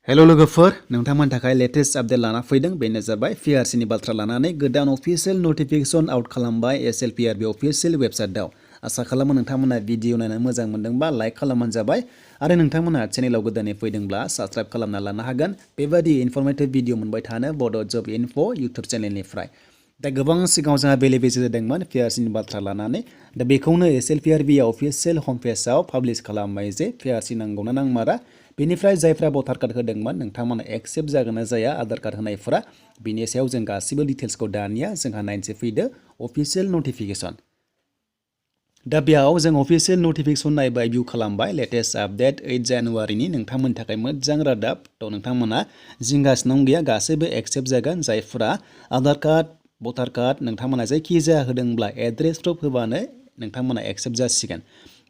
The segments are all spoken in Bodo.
हेलो लोगोफोर नोंथांमोननि थाखाय लेटेस्ट आपडेट लाना फैदों बेनो जाबाय पिआरसि नि बाथ्रा लानानै गोदान अफिशियेल नटिफिकेशन आउट खालामबाय एसएलपिआरबी अफिशियेल वेबसाइटआव आसा खालामो नोंथांमोना भिडिअ नायनानै मोजां मोनदोंबा लाइक खालामबानो जाबाय आरो नोंथांमोना चेनेलाव गोदानै फैदोंब्ला साबस्क्राइब खालामना लानो हागोन बेबादि इनफरमेटिभ भिडिअ मोनबाय थानो बड' जब इनफो इउटिउब चेनेलनिफ्राय दा गोबां सिगाङाव जोंहा बेले बेजे जादोंमोन पिआरसि नि बाथ्रा लानानै दा बेखौनो एसएलपिआरबी अफिशियेल हम पेजआव पाब्लिश खालामबाय जे पिआरसि नांगौना नांमारा बेनिफ्राय जायफ्रा भटार कार्ड होदोंमोन नोंथांमोना एक्सेप्ट जागोन ना जाया आधार कार्ड होनायफोरा बिनि सायाव जों गासिबो डिटेल्सखौ दानिया जोंहा नायनोसै फैदो अफिशियेल नटिफिकेशन दा बेयाव जों अफिशियेल नटिफिकेशन नायबाय भिउ खालामबाय लेटेस्ट आपडेट 8 जानुवारिनि नोंथांमोननि थाखाय मोजां रादाब थ' नोंथांमोना जिंगासिनो गैया गासैबो एक्सेप्ट जागोन जायफोरा आधार कार्ड भटार कार्ड नोंथांमोना जायखिजाया होदोंब्ला एड्रेस प्रुफ होबानो नोंथांमोना एक्सेप्ट जासिगोन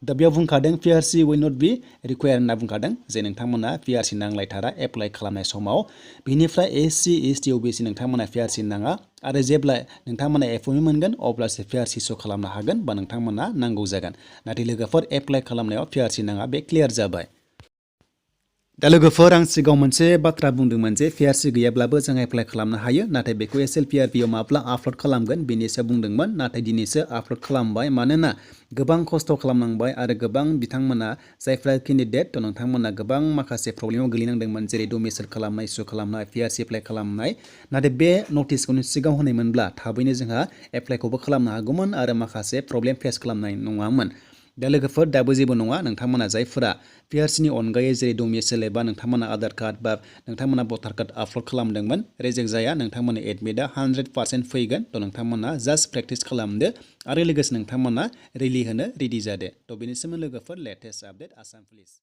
दा बेयाव बुंखादों पिआरसि विल नट बी रिक्वायर्ड होनना बुंखादों जे नोंथांमोना पिआरसि नांलायथारा एप्लाइ खालामनाय समाव बिनिफ्राय एससि एसटि अबिसि नोंथांमोना पिआरसि नाङा आरो जेब्ला नोंथांमोना एपइन्टमेन्ट मोनगोन अब्लासो पिआरसि श' खालामनो हागोन बा नोंथांमोना नांगौ जागोन नाथाय लोगोफोर एप्लाइ खालामनायाव पिआरसि नाङा बे क्लियार जाबाय दा लोगोफोर आं सिगाङाव मोनसे बाथ्रा बुंदोंमोन जे पिआरसि गैयाब्लाबो जों एप्लाइ खालामनो हायो नाथाय बेखौ एसएलपिआरबीआव माब्ला आपल'ड खालामगोन बेनि सायाव बुंदोंमोन नाथाय दिनैसो आपल'ड खालामबाय मानोना गोबां खस्थ' खालामनांबाय आरो गोबां बिथांमोना जायफ्रा केन्डिडेट थ' नोंथांमोना गोबां माखासे प्रब्लेमाव गोलैनांदोंमोन जेरै डमिसाइल खालामनाय इस्यु खालामनाय पिआरसि एप्लाइ खालामनाय नाथाय बे नटिसखौनो सिगाङाव होनायमोनब्ला थाबैनो जोंहा एप्लाइखौबो खालामनो हागौमोन आरो माखासे प्रब्लेम फेस खालामनाय नङामोन दा लोगोफोर दाबो जेबो नङा नोंथांमोना जायफोरा पिआरसिनि अनगायै जेरै डमिसाइल एबा नोंथांमोना आधार कार्ड बा नोंथांमोना भटार कार्ड आपल'ड खालामदोंमोन रिजेक्ट जाया नोंथांमोना एडमिटआ 100% फैगोन थ' नोंथांमोना जास्ट प्रेक्टिस खालामदो आरो लोगोसे नोंथांमोना रिलि होनो रेडि जादो थ' बेनि सोमोन्दै लोगोफोर लेटेस्ट आपडेट आसाम पुलिस